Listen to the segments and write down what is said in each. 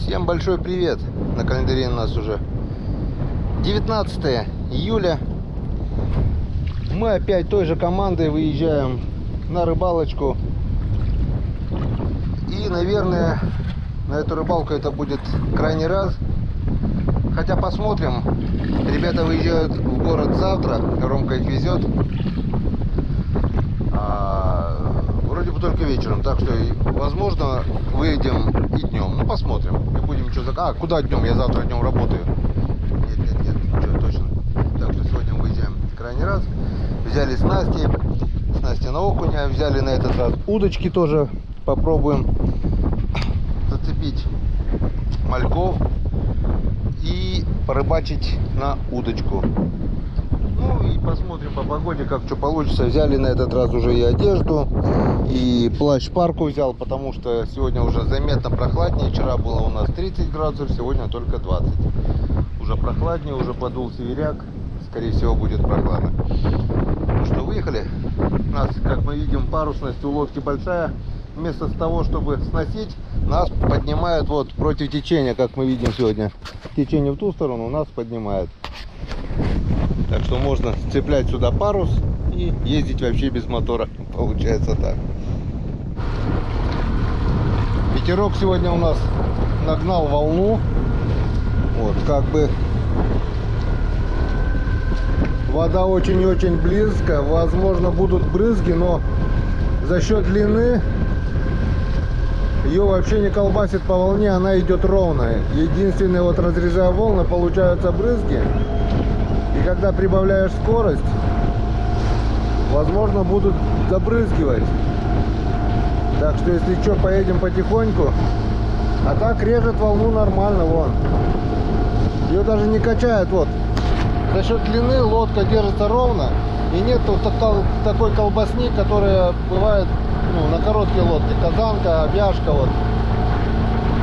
Всем большой привет! На календаре у нас уже 19 июля. Мы опять той же командой выезжаем на рыбалочку. И, наверное, на эту рыбалку это будет крайний раз. Хотя посмотрим. Ребята выезжают в город завтра. Ромка их везет. Вроде бы только вечером. Так что, возможно, выедем и днем. Ну, посмотрим. Не будем ничего заказывать. Куда днем? Я завтра днем работаю. Нет, ничего, точно. Так что сегодня мы выезжаем крайний раз. Взяли снасти на окуня. Взяли на этот раз удочки тоже. Попробуем зацепить мальков и порыбачить на удочку. Ну и посмотрим по погоде, как что получится. Взяли на этот раз уже и одежду, и плащ-парку взял, потому что сегодня уже заметно прохладнее. Вчера было у нас 30 градусов, сегодня только 20. Уже прохладнее, уже подул северяк. Скорее всего, будет прохладно. Ну что, выехали. У нас, как мы видим, парусность у лодки большая. Вместо того, чтобы сносить, нас поднимают вот против течения, как мы видим сегодня. Течение в ту сторону нас поднимает. Так что можно цеплять сюда парус и ездить вообще без мотора. Получается так. Ветерок сегодня у нас нагнал волну. Вот, как бы вода очень и очень близко. Возможно, будут брызги, но за счет длины ее вообще не колбасит по волне, она идет ровно. Единственное, вот разрезая волны, получаются брызги. И когда прибавляешь скорость, возможно, будут забрызгивать. Так что, если что, поедем потихоньку. А так режет волну нормально, вон. Ее даже не качает, вот. За счет длины лодка держится ровно. И нет такой колбасни, которая бывает на короткие лодки. Казанка, обяжка, вот.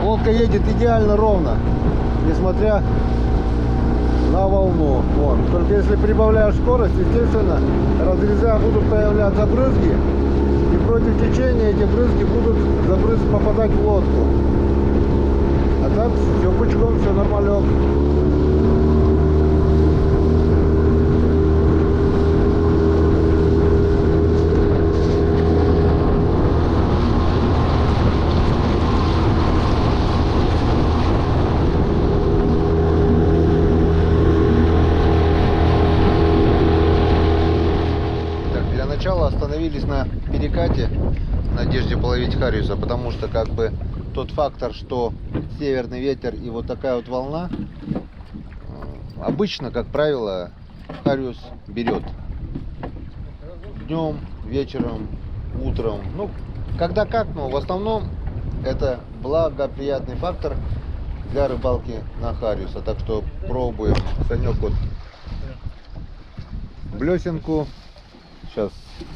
Лодка едет идеально ровно, несмотря на волну. Вон. Только если прибавляешь скорость, естественно, разрезая, будут появляться брызги. И против течения эти брызги будут попадать в лодку. А так все пучком, все нормалек. Остановились на перекате в надежде половить хариуса, потому что как бы тот фактор, что северный ветер и вот такая вот волна, обычно, как правило, хариус берет днем, вечером, утром, ну когда как, но в основном это благоприятный фактор для рыбалки на хариуса. Так что пробуем. Санек вот блесенку. Сейчас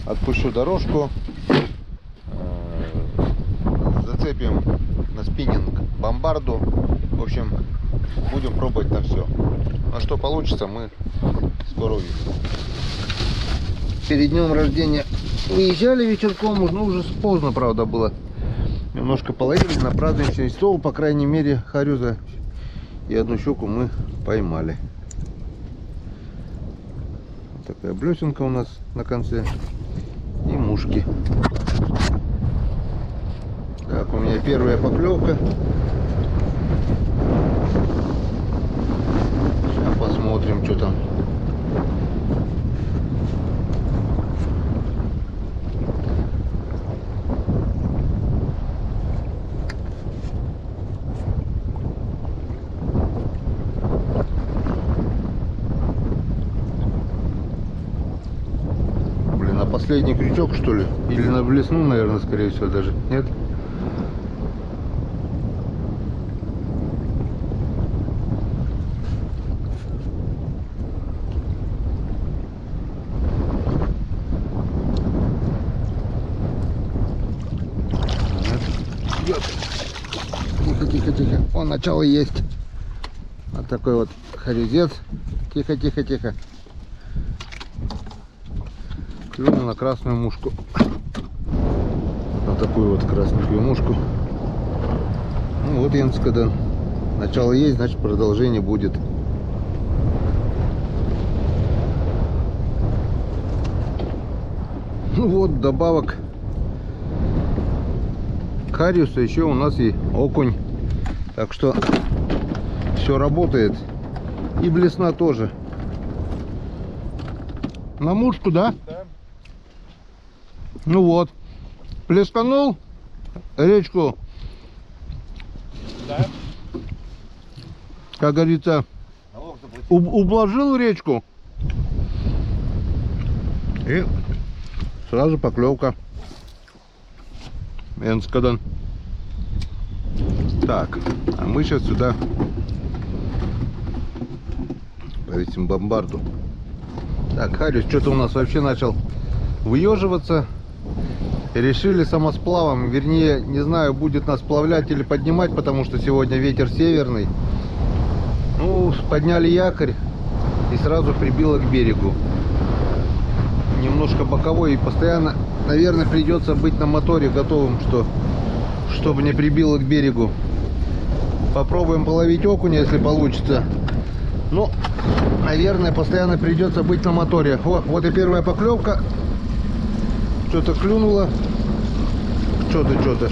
отпущу дорожку, зацепим на спиннинг бомбарду. В общем, будем пробовать на все. А что получится, мы скоро увидим. Перед днем рождения выезжали вечерком, но уже поздно, правда, было. Немножко половили на праздничный стол, по крайней мере, хариуса и одну щуку мы поймали. Такая блесенка у нас на конце и мушки. Так, у меня первая поклевка. Сейчас посмотрим, что там. Последний крючок, что ли? Или на блесну, наверное, скорее всего, даже. Нет? Идет. Тихо, тихо, тихо. О, начало есть. Вот такой вот харизец. Тихо, тихо, тихо. Клюнул на красную мушку. На такую вот красненькую мушку. Ну вот, Янскадан. Начало есть, значит продолжение будет. Ну вот, добавок к хариусу еще у нас и окунь. Так что все работает. И блесна тоже. На мушку, да? Да. Ну вот. Плесканул речку. Да. Как говорится, ублажил речку. И сразу поклевка. Энскадан. Так, а мы сейчас сюда повесим бомбарду. Так, хариус что-то у нас вообще начал выеживаться. И решили самосплавом, вернее, не знаю, будет нас сплавлять или поднимать, потому что сегодня ветер северный. Ну, подняли якорь и сразу прибило к берегу. Немножко боковой и постоянно, наверное, придется быть на моторе готовым, чтобы не прибило к берегу. Попробуем половить окуня, если получится. Но, наверное, постоянно придется быть на моторе. О, вот и первая поклевка. Что-то клюнуло. Что-то.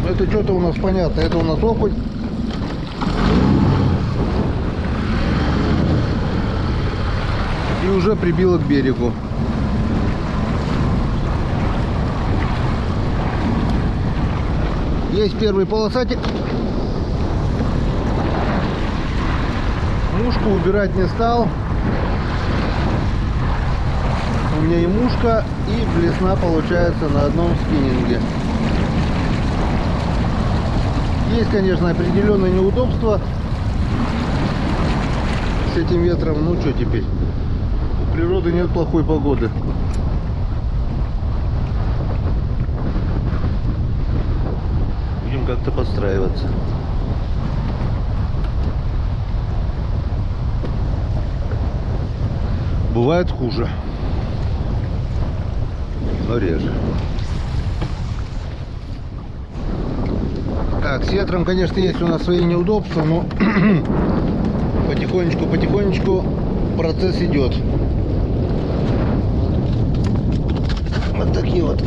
Это что-то у нас понятно. Это у нас окунь. И уже прибило к берегу. Есть первый полосатик. Мушку убирать не стал. У меня и мушка, и блесна получается на одном спиннинге. Есть, конечно, определенные неудобства с этим ветром. Ну что теперь? У природы нет плохой погоды. Будем как-то подстраиваться. Бывает хуже, но реже. Так, с ветром, конечно, есть у нас свои неудобства, но потихонечку процесс идет. Вот такие вот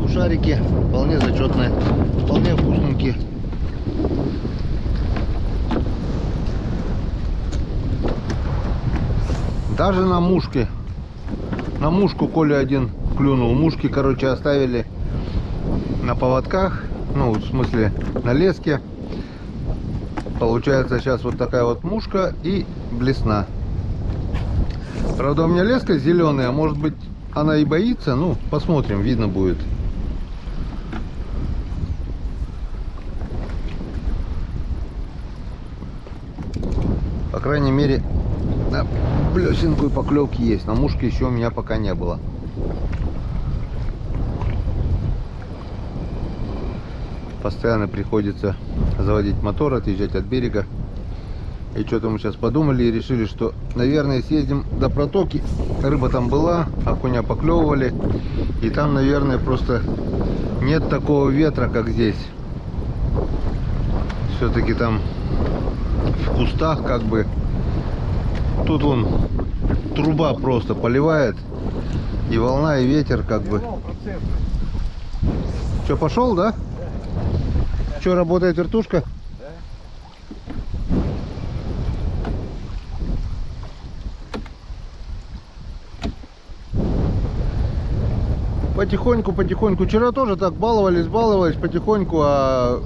кушарики, вполне зачетные, вполне вкусненькие. Даже на мушке. На мушку Коля один клюнул. Мушки, короче, оставили на поводках. Ну, в смысле, на леске. Получается сейчас вот такая вот мушка и блесна. Правда, у меня леска зеленая. Может быть, она и боится. Ну, посмотрим, видно будет. По крайней мере, на блесенку и поклевки есть. На мушке еще у меня пока не было. Постоянно приходится заводить мотор, отъезжать от берега. И что-то мы сейчас подумали и решили, что, наверное, съездим до протоки. Рыба там была, окуня поклевывали. И там, наверное, просто нет такого ветра, как здесь. Все-таки там в кустах как бы. Тут вон труба просто поливает. И волна, и ветер как бы. Что, пошел, да? Что, работает вертушка? Потихоньку. Вчера тоже так баловались потихоньку, а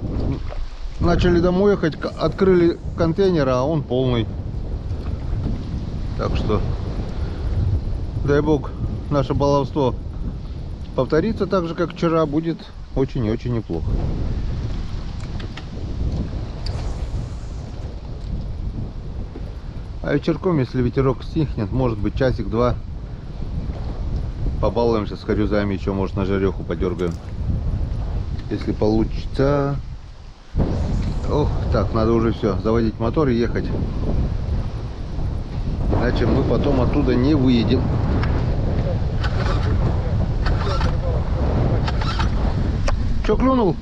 начали домой ехать, открыли контейнер, а он полный. Так что, дай бог, наше баловство повторится так же, как вчера, будет очень и очень неплохо. А вечерком, если ветерок стихнет, может быть, часик-два, побалуемся с харюзами, еще, может, на жареху подергаем. Если получится. Ох, так, надо уже все, заводить мотор и ехать. Иначе мы потом оттуда не выедем. Че, клюнул?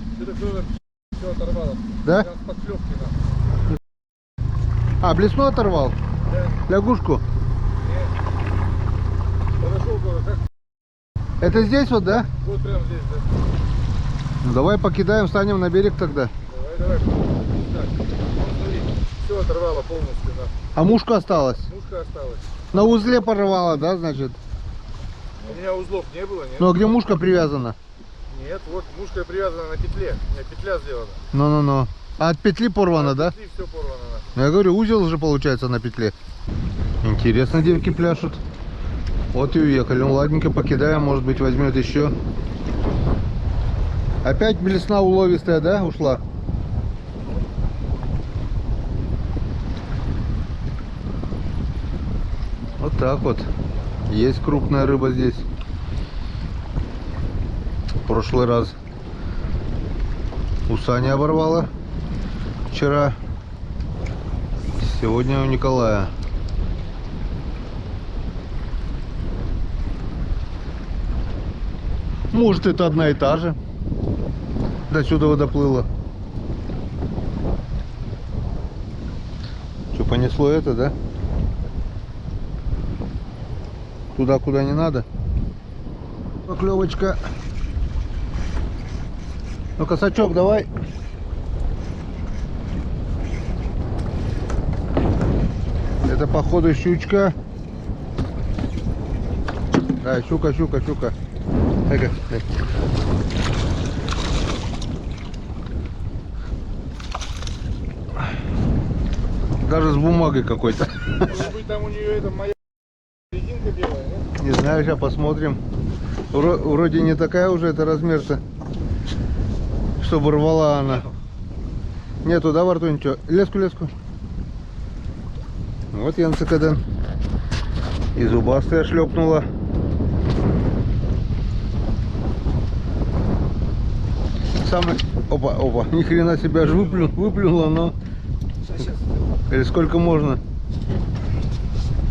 Все оторвало. Да? Подклевки, да. А, блесну оторвал? Да. Лягушку? Нет. Подошел куда-то. Это здесь вот, да? Вот прям здесь, да. Ну, давай покидаем, встанем на берег тогда. Давай. Так, вот смотри, все оторвало полностью, да. А мушка осталась? Мушка осталась. На узле порвала, да, значит? У меня узлов не было, нет? Ну а где мушка привязана? Нет, вот мушка привязана на петле. У меня петля сделана. Ну. А от петли порвана, да? Петли все порвано, да. Ну, я говорю, узел же получается на петле. Интересно, девки пляшут. Вот и уехали. Ну ладненько, покидаем, может быть возьмет еще. Опять блесна уловистая, да, ушла? Вот так вот. Есть крупная рыба здесь. В прошлый раз у Сани оборвала. Вчера. Сегодня у Николая. Может, это одна и та же. До сюда доплыла. Что, понесло это, да? Туда, куда не надо. Поклевочка. Ну-ка, сачок, давай. Это, походу, щучка. Да, щука. Дай-ка, дай. Даже с бумагой какой-то. Может быть, там у нее это моя резинка белая, нет? Не знаю, сейчас посмотрим. Вроде не такая уже это размер-то, чтобы рвала она. Нету, да, во рту ничего? Леску. Вот янцикаден. И зубастая шлепнула. Самый... Опа. Ни хрена себя аж выплюнула, но... Или сколько можно?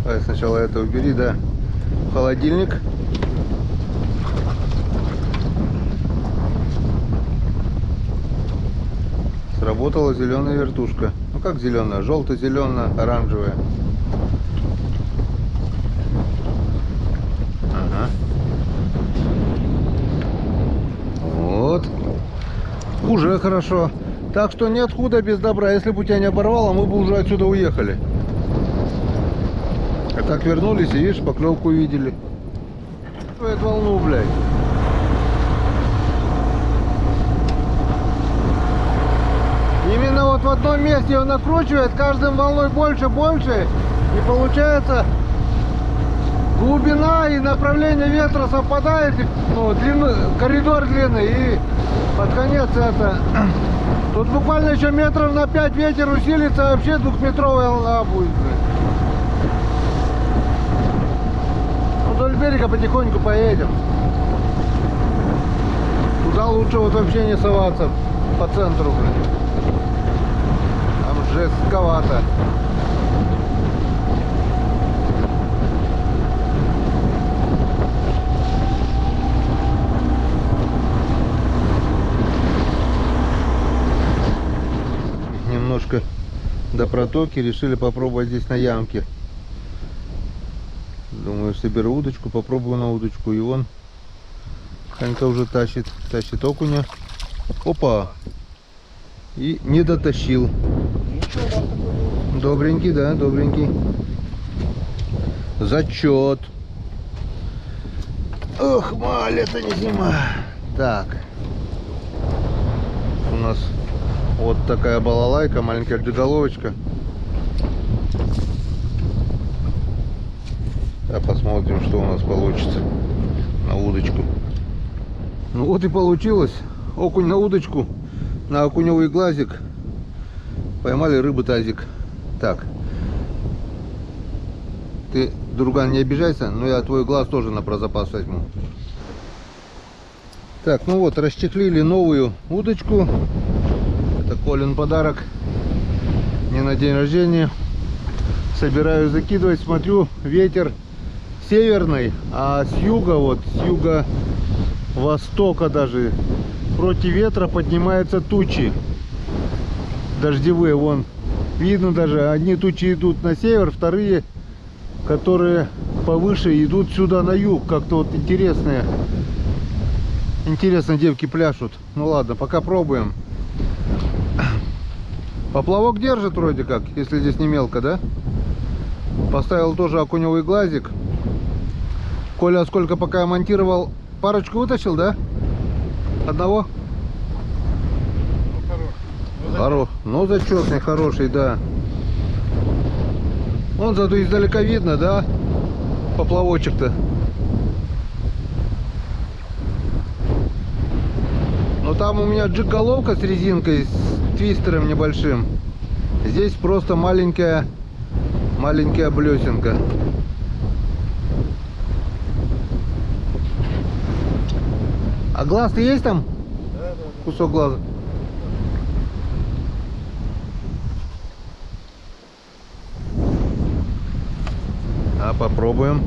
Давай сначала это убери, да. В холодильник. Сработала зеленая вертушка. Ну как зеленая? Желто-зеленая, оранжевая. Ага. Вот. Уже хорошо. Так что нет худа без добра. Если бы у тебя не оборвало, мы бы уже отсюда уехали. А так вернулись и, видишь, поклевку увидели. Эту волну, блядь. Именно вот в одном месте он накручивает, каждым волной больше. И получается глубина и направление ветра совпадает. Ну, коридор длинный. И под конец это... Тут буквально еще метров на 5 ветер усилится, вообще 2-метровая волна будет. Ну, вдоль берега потихоньку поедем. Туда лучше вот вообще не соваться по центру, блин. Там жестковато. Немножко до протоки, решили попробовать здесь на ямке. Думаю, соберу удочку, попробую на удочку. И вон Санька уже тащит окуня. Опа! И не дотащил. Добренький, да, добренький. Зачет. Ох, маль, это не зима. Так. У нас вот такая балалайка, маленькая джиголовочка. Посмотрим, что у нас получится на удочку. Ну вот и получилось. Окунь на удочку, на окуневый глазик. Поймали рыбу тазик. Так. Ты, друган, не обижайся, но я твой глаз тоже на прозапас возьму. Так, ну вот, расчехлили новую удочку. Это Колин подарок. Не на день рождения. Собираю закидывать, смотрю, ветер северный, а с юга, вот с юго-востока даже, против ветра поднимаются тучи дождевые. Вон Видно даже, одни тучи идут на север, вторые, которые повыше, идут сюда на юг. Как-то вот интересные. Интересно девки пляшут. Ну ладно, пока пробуем. Поплавок держит вроде как, если здесь не мелко, да? Поставил тоже окуневый глазик. Коля, сколько пока я монтировал, парочку вытащил, да? Одного? Ну, зачетный, хороший, да. Вон зато издалека видно, да? Поплавочек-то. Но там у меня джиг-головка с резинкой, с твистером небольшим. Здесь просто маленькая блесенка. А глаз-то есть там? Да. Кусок глаза. А попробуем.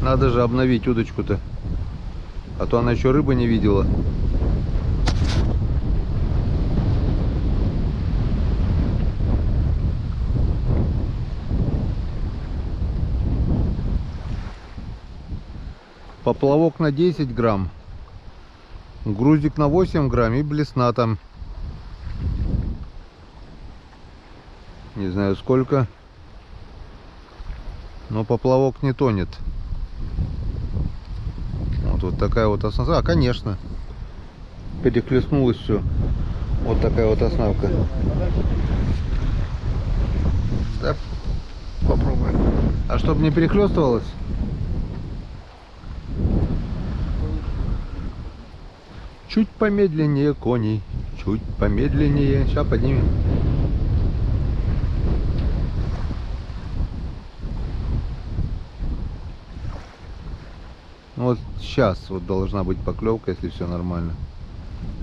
Надо же обновить удочку-то. А то она еще рыбы не видела. Поплавок на 10 грамм. Грузик на 8 грамм и блесна там. Не знаю сколько. Но поплавок не тонет. Вот такая вот оснастка. А, конечно. Перехлестнулось все. Вот такая вот оснастка. Да, попробуем. А чтобы не перехлестывалось? Чуть помедленнее, кони. Чуть помедленнее. Сейчас поднимем. Вот сейчас вот должна быть поклевка, если все нормально.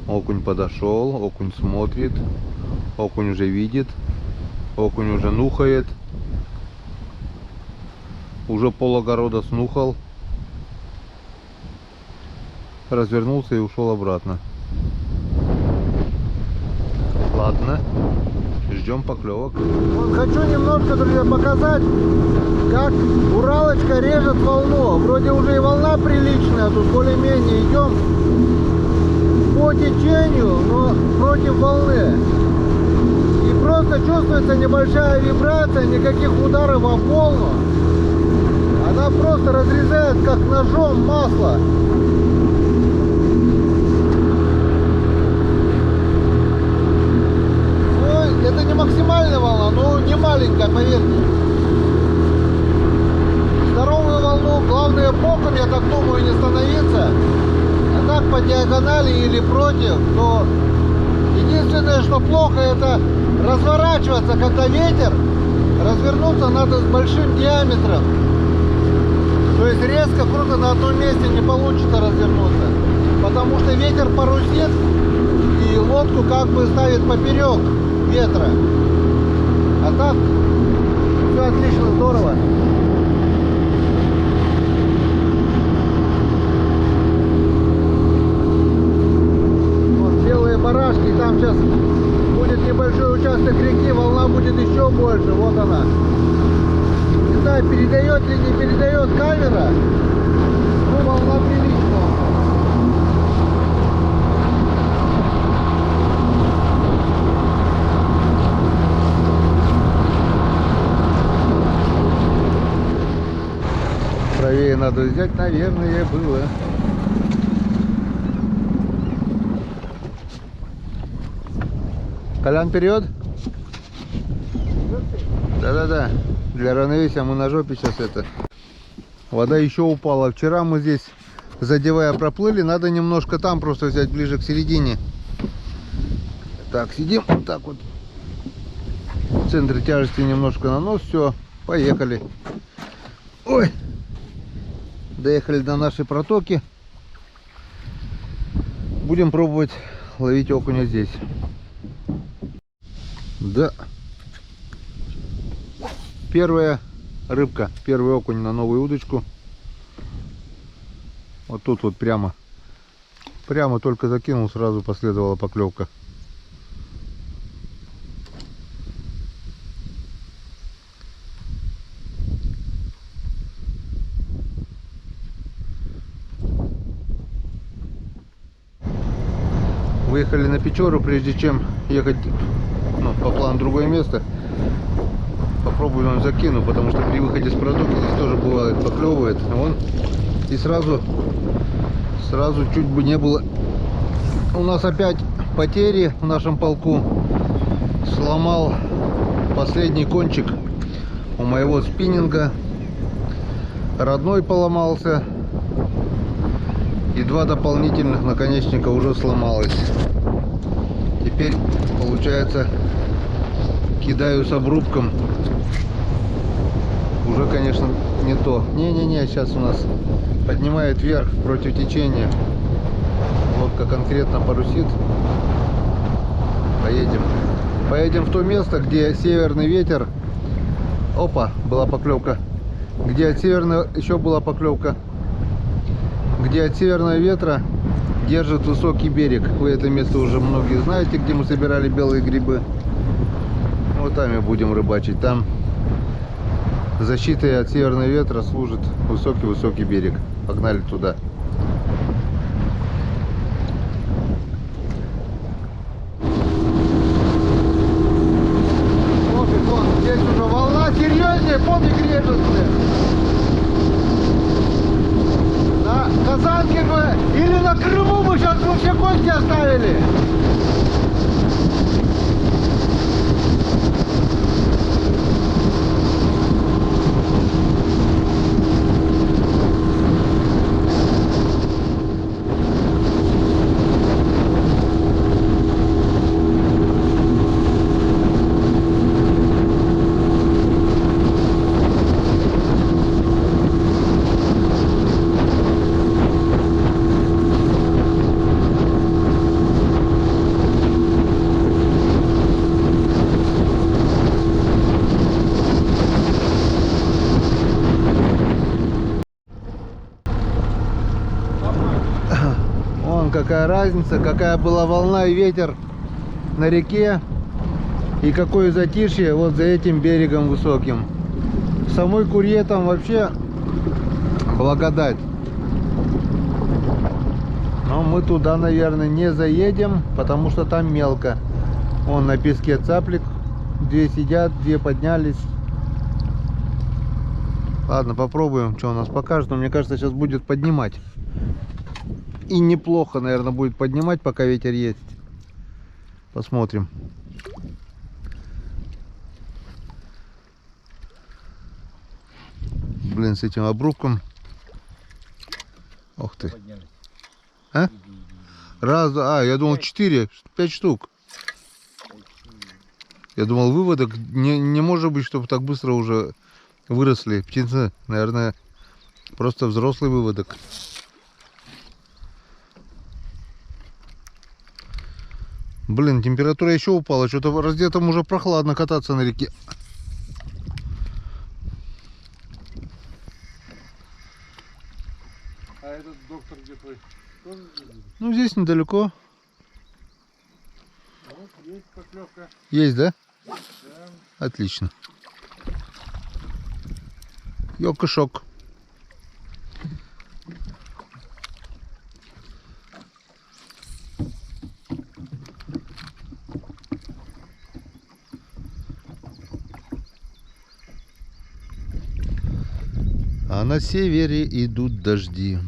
Окунь подошел, окунь смотрит, окунь уже видит, окунь уже нюхает. Уже пол огорода снухал. Развернулся и ушел обратно. Ладно, ждем поклевок. Вот хочу немножко, друзья, показать, как Уралочка режет волну. Вроде уже и волна приличная, тут более-менее идем по течению, но против волны. И просто чувствуется небольшая вибрация, никаких ударов о волну. Она просто разрезает как ножом масло. Это не максимальная волна, но не маленькая, поверьте. Здоровую волну, главное боком, я так думаю, не становиться. А так по диагонали или против, то единственное, что плохо, это разворачиваться, когда ветер. Развернуться надо с большим диаметром. То есть резко, круто на одном месте не получится развернуться. Потому что ветер парусит и лодку как бы ставит поперек ветра. А так все отлично, здорово. Вот белые барашки, там сейчас будет небольшой участок реки, волна будет еще больше. Вот она. Не знаю, передает ли не передает камера, но волна приличная. Правее надо взять, наверное, было. Колян, вперед. Да-да-да. Для равновесия мы на жопе сейчас это. Вода еще упала. Вчера мы здесь, задевая, проплыли. Надо немножко там просто взять ближе к середине. Так, сидим вот так вот. В центре тяжести немножко на нос. Все, поехали. Ой. Доехали до нашей протоки. Будем пробовать ловить окуня здесь. Да. Первая рыбка, первый окунь на новую удочку. Вот тут вот прямо Прямо только закинул, сразу последовала поклевка. Выехали на Печору, прежде чем ехать по плану в другое место. Попробую вам закину, потому что при выходе с протоки здесь тоже бывает поклевывает. И сразу чуть бы не было. У нас опять потери в нашем полку. Сломал последний кончик у моего спиннинга. Родной поломался. И 2 дополнительных наконечника уже сломалось. Теперь получается кидаю с обрубком. Уже, конечно, не то. Не-не-не, сейчас у нас поднимает вверх против течения. Лодка конкретно парусит. Поедем в то место, где северный ветер. Опа, была поклевка. Где от северного еще была поклевка. Где от северного ветра держит высокий берег. Вы это место уже многие знаете, где мы собирали белые грибы. Вот там и будем рыбачить. Там защитой от северного ветра служит высокий-высокий берег. Погнали туда. Вон, здесь уже волна серьезнее, помни, грежет. На Казанке бы или на Крыму мы сейчас вообще кости оставили. Какая разница, какая была волна и ветер на реке, и какое затишье вот за этим берегом высоким. В самой Курье там вообще благодать. Но мы туда, наверное, не заедем, потому что там мелко. Вон на песке цаплик, 2 сидят, 2 поднялись. Ладно, попробуем, что у нас покажет. Но мне кажется, сейчас будет поднимать. И неплохо, наверное, будет поднимать, пока ветер есть. Посмотрим. Блин, с этим обрубком. Ох ты. А? Я думал 4, 5 штук. Я думал, выводок не может быть, чтобы так быстро уже выросли птенцы. Наверное, просто взрослый выводок. Блин, температура еще упала. Что-то раздетым уже прохладно кататься на реке. А этот доктор где твой? Ну, здесь недалеко. Вот, есть поклевка. Есть, да? Да. Отлично. Ёкошок. А на севере идут дожди.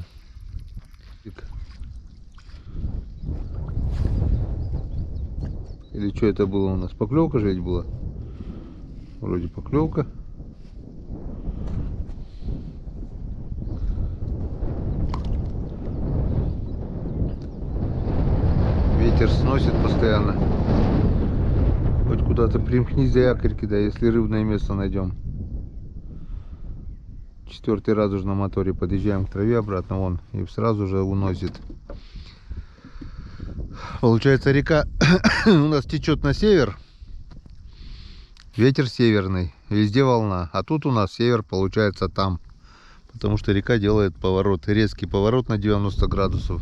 Или что это было у нас? Поклевка же ведь была? Вроде поклевка. Ветер сносит постоянно. Хоть куда-то примкнись за якорь кидай, если рыбное место найдем. 4-й раз уже на моторе подъезжаем к траве обратно, вон, и сразу же уносит. Получается, река у нас течет на север, ветер северный, везде волна, а тут у нас север получается там, потому что река делает поворот, резкий поворот на 90 градусов.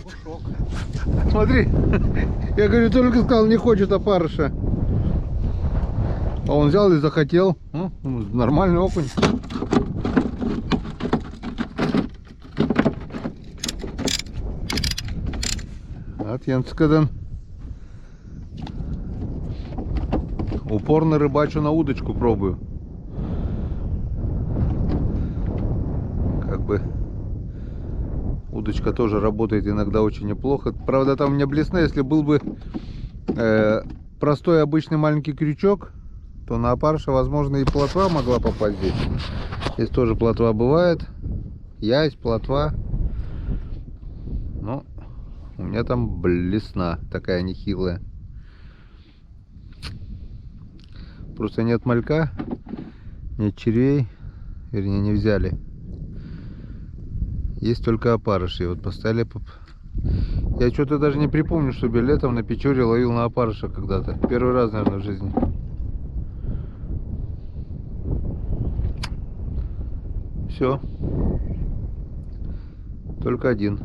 Пушок. Смотри, я говорю, только сказал, не хочет опарыша. А он взял и захотел. Нормальный окунь. Отъемскадан. Упорно рыбачу на удочку, пробую. Как бы удочка тоже работает иногда очень неплохо. Правда, там у меня блесна, если был бы простой обычный маленький крючок, то на опарыша, возможно, и плотва могла попасть здесь. Здесь тоже плотва бывает. Ясь, плотва. Но у меня там блесна такая нехилая. Просто нет малька, нет червей, вернее, не взяли. Есть только опарыши. Вот поставили. Я что-то даже не припомню, чтобы я летом на Печоре ловил на опарыша когда-то. Первый раз, наверное, в жизни. Все. Только один.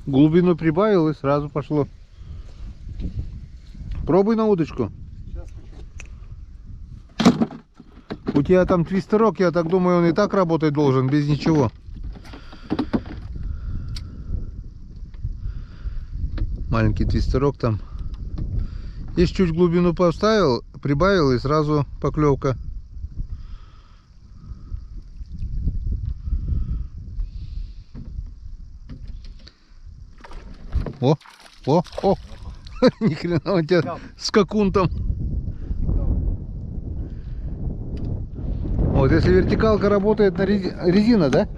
Глубину прибавил и сразу пошло. Пробуй на удочку. У тебя там твистерок, я так думаю, он и так работать должен, без ничего. Маленький твистерок там. Если чуть глубину поставил, прибавил и сразу поклевка. О, о. Ни хрена у тебя скакун там. Вот, если вертикалка работает на резина, да?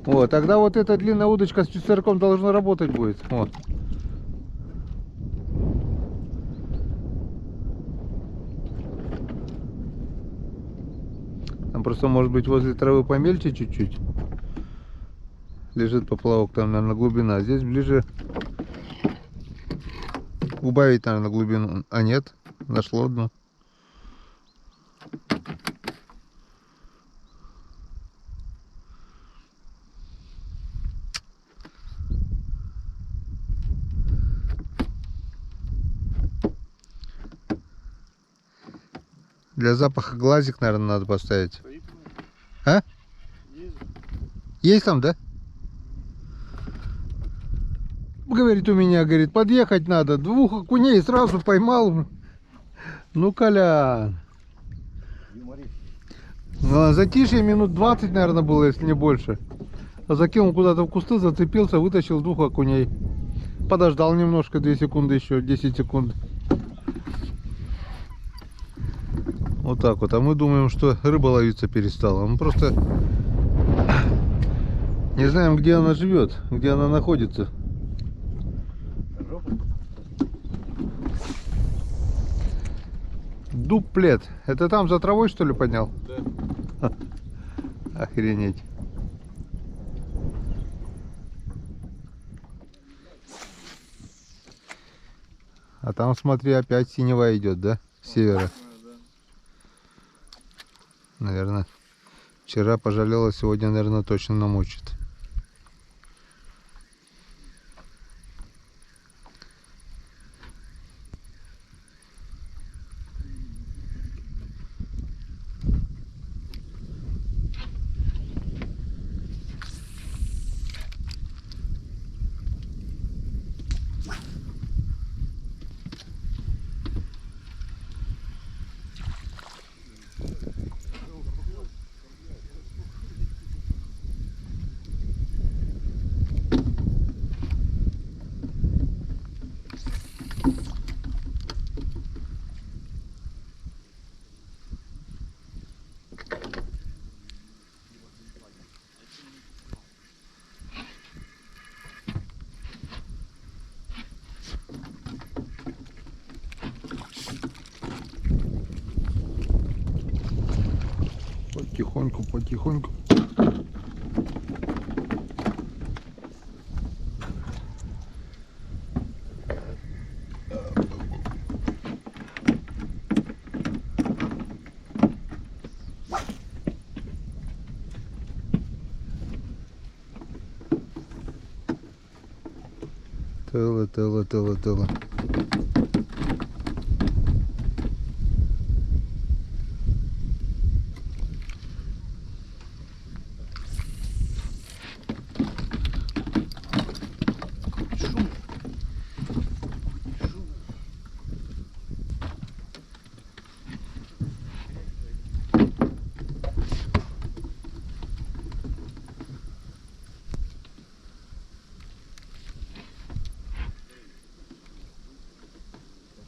Вот, тогда вот эта длинная удочка с твистерком должна работать будет. Вот. Там просто может быть возле травы помельче чуть-чуть. Лежит поплавок, там, наверное, глубина. А здесь ближе убавить, наверное, глубину. А нет, нашло дно. Для запаха глазик, наверное, надо поставить. А? Есть там, да? Говорит, у меня, говорит, подъехать надо. 2 окуней сразу поймал. Ну, Колян. Ну, затишье минут 20, наверное, было, если не больше. А закинул куда-то в кусты, зацепился, вытащил 2 окуней. Подождал немножко, 2 секунды еще, 10 секунд. Вот так вот. А мы думаем, что рыба ловиться перестала. Мы просто не знаем, где она живет, где она находится. Дуплет. Это там за травой, что ли, поднял? Да. Охренеть. А там, смотри, опять синева идет, да? С севера. Наверное, вчера пожалела, сегодня, наверное, точно намочит. Потихоньку, потихоньку. Тыло.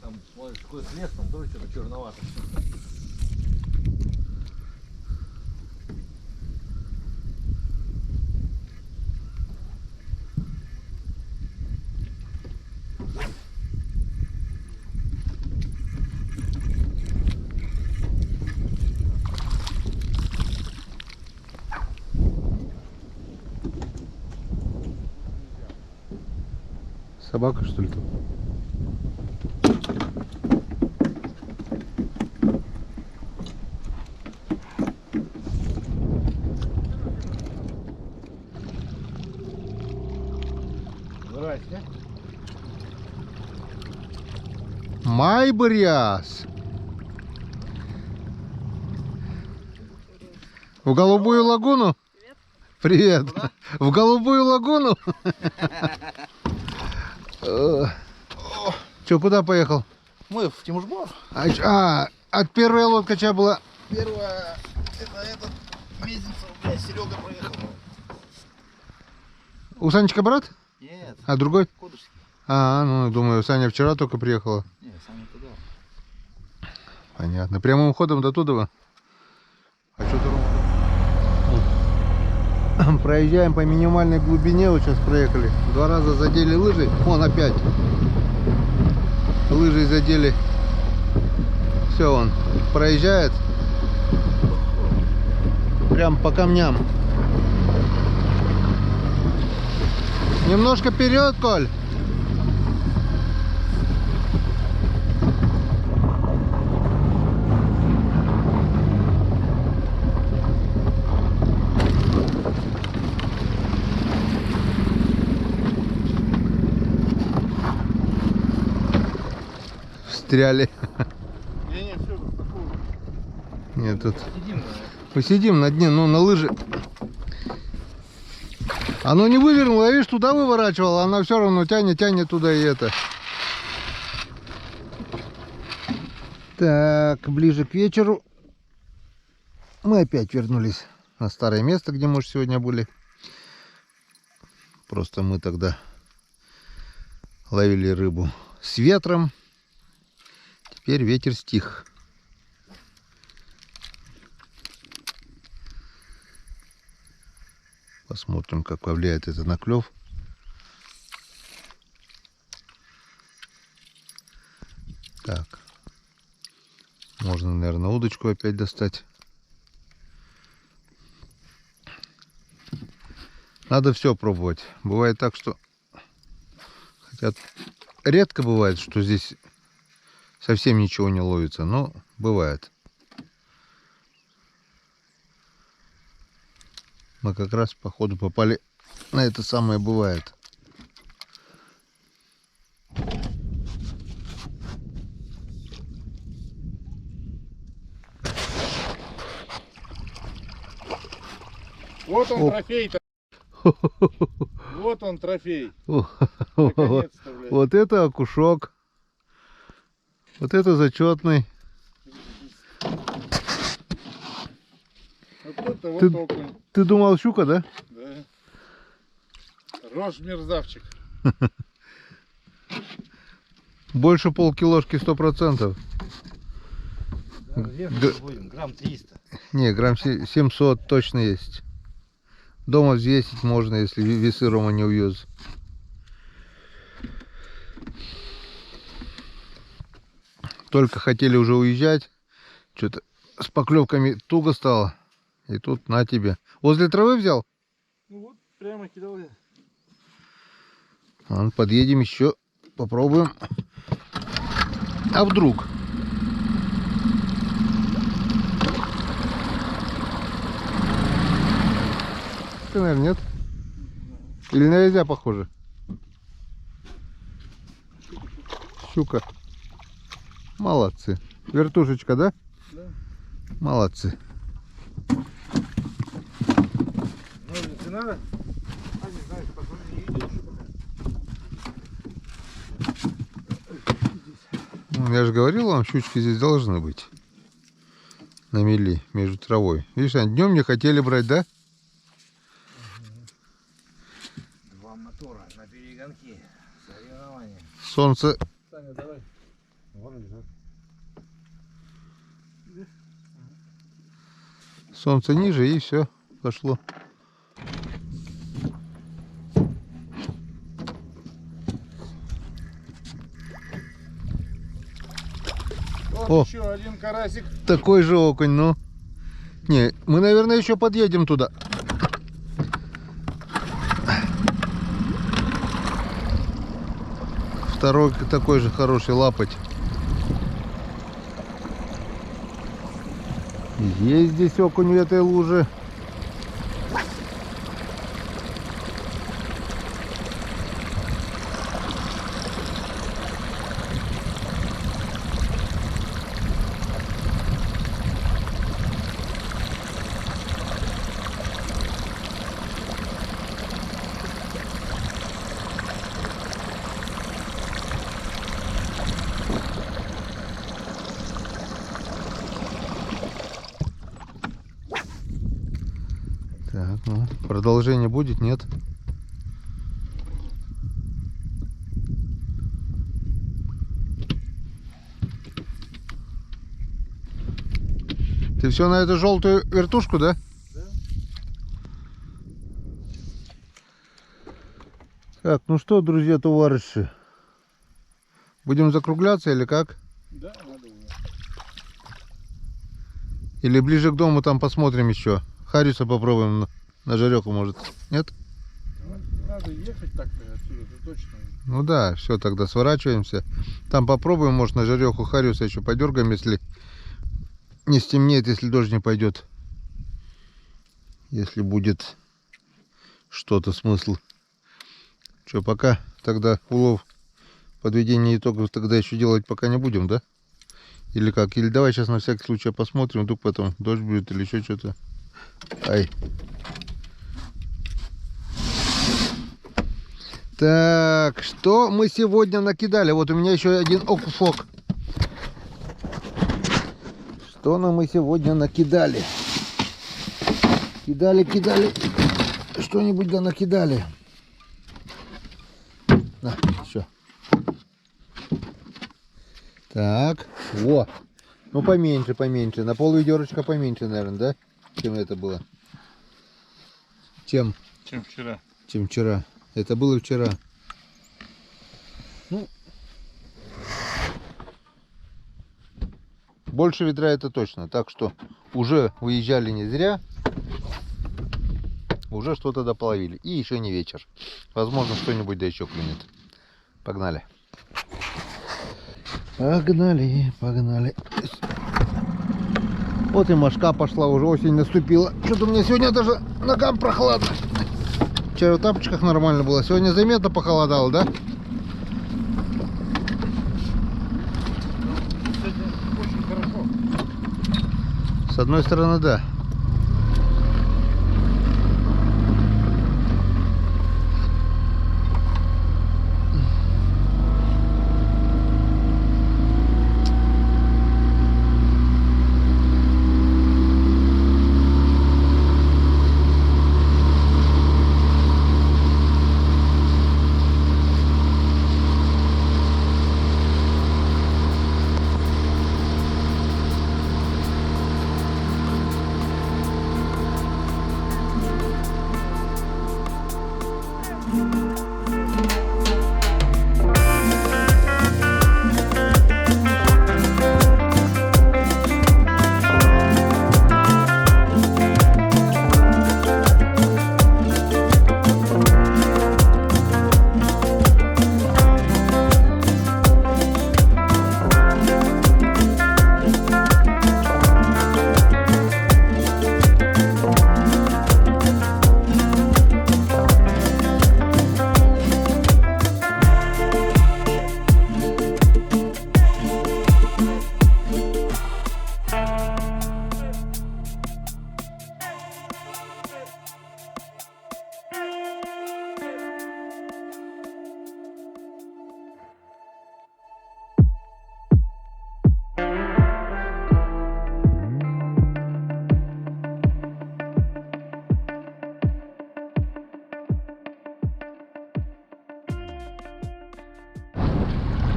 Там смотришь, какой лес, там тоже что-то черновато. Собака, что ли, тут? Здрасте. Майбряс. В Голубую лагуну? Привет. В Голубую лагуну? Че, куда поехал? Мы в Тимушбор. От первой лодка чья была? Первое, это этот Мезенцев, блядь, Серега проехал. У Санечка брат? Нет, А другой? Кодышский. Ну, думаю, Саня вчера только приехала. Нет, сам туда. Понятно. Прямым ходом до Тудова? А что ты? Проезжаем по минимальной глубине. Вот сейчас проехали. 2 раза задели лыжи. Вон опять. Лыжи задели. Все, он проезжает. Прям по камням. Немножко вперед, Коль. Встряли. Не, все, такого. Нет, тут Сидим, посидим на дне, ну на лыжи. Оно не вывернуло, видишь, туда выворачивало, она все равно тянет туда и это. Так, ближе к вечеру мы опять вернулись на старое место, где мы сегодня были. Просто мы тогда ловили рыбу с ветром. Теперь ветер стих. Посмотрим, как повлияет это на клев. Так. Можно, наверное, удочку опять достать. Надо все пробовать. Бывает так, что... Хотя редко бывает, что здесь совсем ничего не ловится, но бывает. Мы как раз по ходу попали на это самое бывает. Вот он, Оп. трофей-то. Вот он, трофей. Вот Наконец-то, блядь. это окушок. Вот это зачетный. Вот это вот Ты- окунь. Ты думал щука, да? Да. Рожь мерзавчик. Больше полкилошки 100%. Будем, грамм 300. Не, грамм 700 точно есть. Дома взвесить можно, если весы Рома не увез. Только хотели уже уезжать. Что-то с поклевками туго стало. И тут на тебе. Возле травы взял? Ну вот, прямо кидал я. Ладно, подъедем еще. Попробуем. А вдруг? Ты, наверное, нет? Или на язя похоже? Щука. Молодцы. Вертушечка, да? Да. Молодцы. Ножницы надо? А не знаю, посмотри, не видел еще пока. Ну, я же говорил вам, щучки здесь должны быть. На мели, между травой. Видишь, они днем не хотели брать, да? Два мотора на перегонке. Соревнования. Солнце. Саня, давай. Вон лежат. Солнце ниже, и все, пошло. Вот О. еще один карасик. Такой же окунь, ну. Не, мы, наверное, еще подъедем туда. Второй такой же хороший лапоть. Есть здесь окунь в этой луже. Так, ну, продолжение будет, нет? Ты все на эту желтую вертушку, да? Да. Так, ну что, друзья, товарищи, будем закругляться или как? Да, надо уже. Или ближе к дому там посмотрим еще? Хариуса попробуем на жареху, может? Нет? Надо ехать так-то отсюда, это точно. Ну да, все, тогда сворачиваемся. Там попробуем, может, на жареху Хариуса еще подергаем, если не стемнеет, если дождь не пойдет. Если будет что-то смысл. Что, пока тогда улов, подведение итогов тогда еще делать пока не будем, да? Или как? Или давай сейчас на всякий случай посмотрим, вдруг потом дождь будет или еще что-то. Ай. Так, что мы сегодня накидали? Вот у меня еще один окуфок. Что мы сегодня накидали? Кидали. Что-нибудь да накидали. На, еще. Так, во. Ну поменьше. На пол ведерочка поменьше, наверное, да? Чем это было? Чем Чем вчера. Это было вчера. Ну, больше ведра это точно. Так что уже выезжали не зря. Уже что-то дополовили. И еще не вечер. Возможно, что-нибудь да еще клюнет. Погнали. Погнали. Вот и мошка пошла, уже осень наступила. Что-то у меня сегодня даже ногам прохладно. Вчера в тапочках нормально было. Сегодня заметно похолодало, да? Сегодня очень хорошо. С одной стороны, да.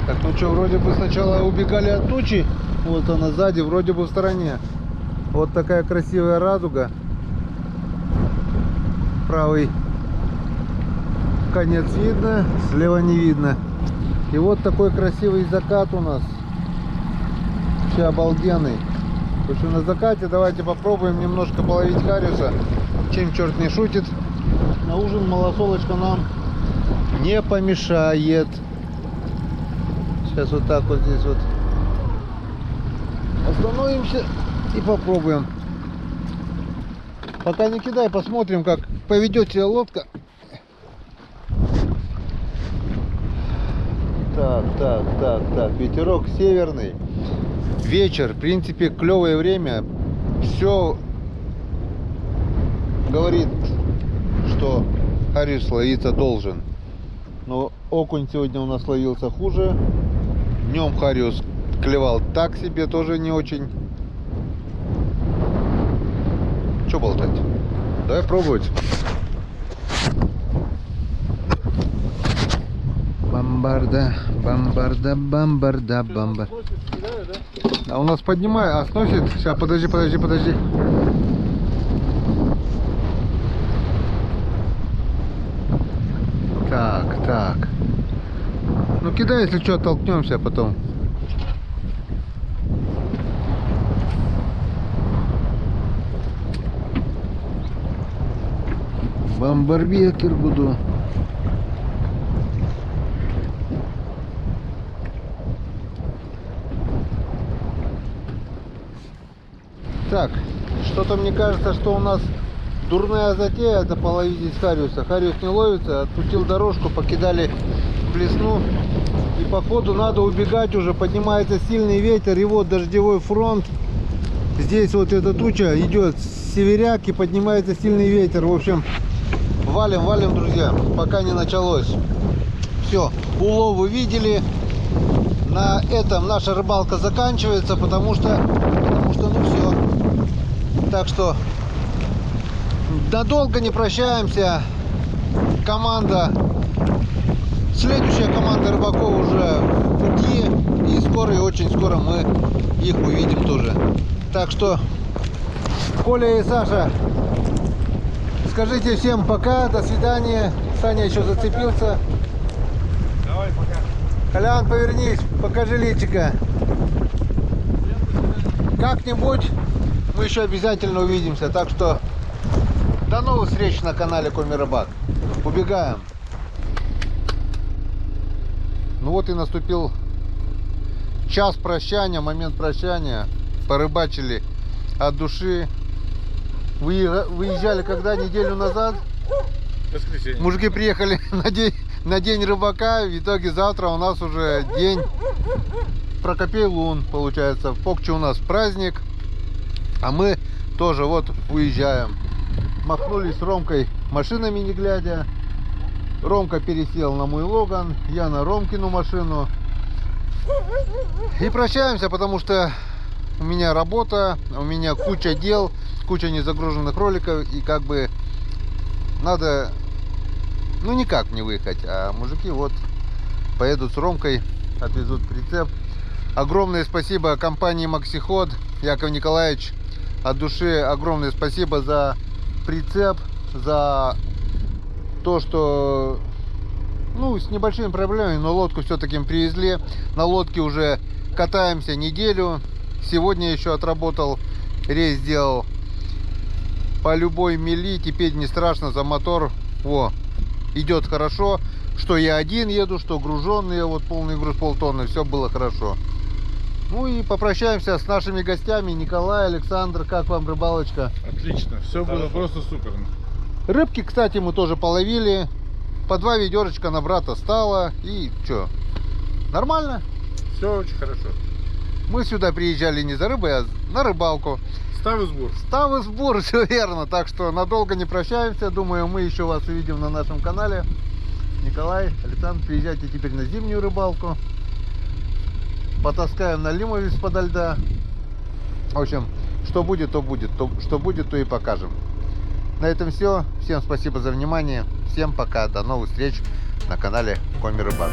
Так, ну что, вроде бы сначала убегали от тучи. Вот она сзади, вроде бы в стороне. Вот такая красивая радуга. Правый конец видно, слева не видно. И вот такой красивый закат у нас. Вообще обалденный. В общем, на закате давайте попробуем немножко половить хариуса. Чем черт не шутит. На ужин малосолочка нам не помешает. Сейчас вот так вот здесь вот остановимся и попробуем. Пока не кидай, посмотрим, как поведет себя лодка. Так, ветерок северный. Вечер, в принципе, клевое время. Все говорит, что хариус ловиться должен. Но окунь сегодня у нас ловился хуже. Днем хариус клевал так себе, тоже не очень. Что болтать? Давай пробовать. Бомбарда, бомбарда, бомбарда, бомба. А у нас поднимает, а сносит. Сейчас, подожди. Так. Ну кидай, если что, толкнемся потом. Бомбарбекер буду. Так, что-то мне кажется, что у нас дурная затея, это половить здесь хариуса. Хариус не ловится, отпустил дорожку, покидали плесну. И походу надо убегать уже, поднимается сильный ветер, и вот дождевой фронт. Здесь вот эта туча идет с северяк и поднимается сильный ветер. В общем, валим, друзья, пока не началось. Все, улов вы видели. На этом наша рыбалка заканчивается, потому что ну все. Так что надолго не прощаемся. Следующая команда рыбаков уже в пути. И скоро, и очень скоро мы их увидим тоже. Так что, Коля и Саша, скажите всем пока, до свидания. Саня еще зацепился. Давай, пока. Колян, повернись, покажи личика. Как-нибудь мы еще обязательно увидимся. Так что до новых встреч на канале Коми Рыбак. Убегаем. Ну вот и наступил час прощания, момент прощания. Порыбачили от души. Выезжали когда? Неделю назад? Воскресенье. Мужики приехали на день рыбака. В итоге завтра у нас уже день Прокопей Лун. Получается, в Покче у нас праздник. А мы тоже вот уезжаем. Махнули с Ромкой машинами не глядя. Ромка пересел на мой Логан, я на Ромкину машину. И прощаемся, потому что у меня работа, у меня куча дел, куча незагруженных роликов. И как бы надо, ну никак не выехать. А мужики вот поедут с Ромкой, отвезут прицеп. Огромное спасибо компании Максиход. Яков Николаевич, от души огромное спасибо за прицеп, за то, что ну с небольшими проблемами, но лодку все-таки привезли. На лодке уже катаемся неделю. Сегодня еще отработал, рейс сделал по любой мели. Теперь не страшно за мотор. Во, идет хорошо. Что я один еду, что груженный, вот полный груз полтонны, все было хорошо. Ну и попрощаемся с нашими гостями. Николай, Александр, как вам рыбалочка? Отлично, все было просто супер. Рыбки, кстати, мы тоже половили. По 2 ведерочка на брата стало. И что? Нормально? Все очень хорошо. Мы сюда приезжали не за рыбой, а на рыбалку. Ставь сбор. Ставы сбор, все верно. Так что надолго не прощаемся. Думаю, мы еще вас увидим на нашем канале. Николай, Александр, приезжайте теперь на зимнюю рыбалку. Потаскаем на Лимовец подо льда. В общем, что будет, то будет. Что будет, то и покажем. На этом все. Всем спасибо за внимание. Всем пока. До новых встреч на канале Коми Рыбак.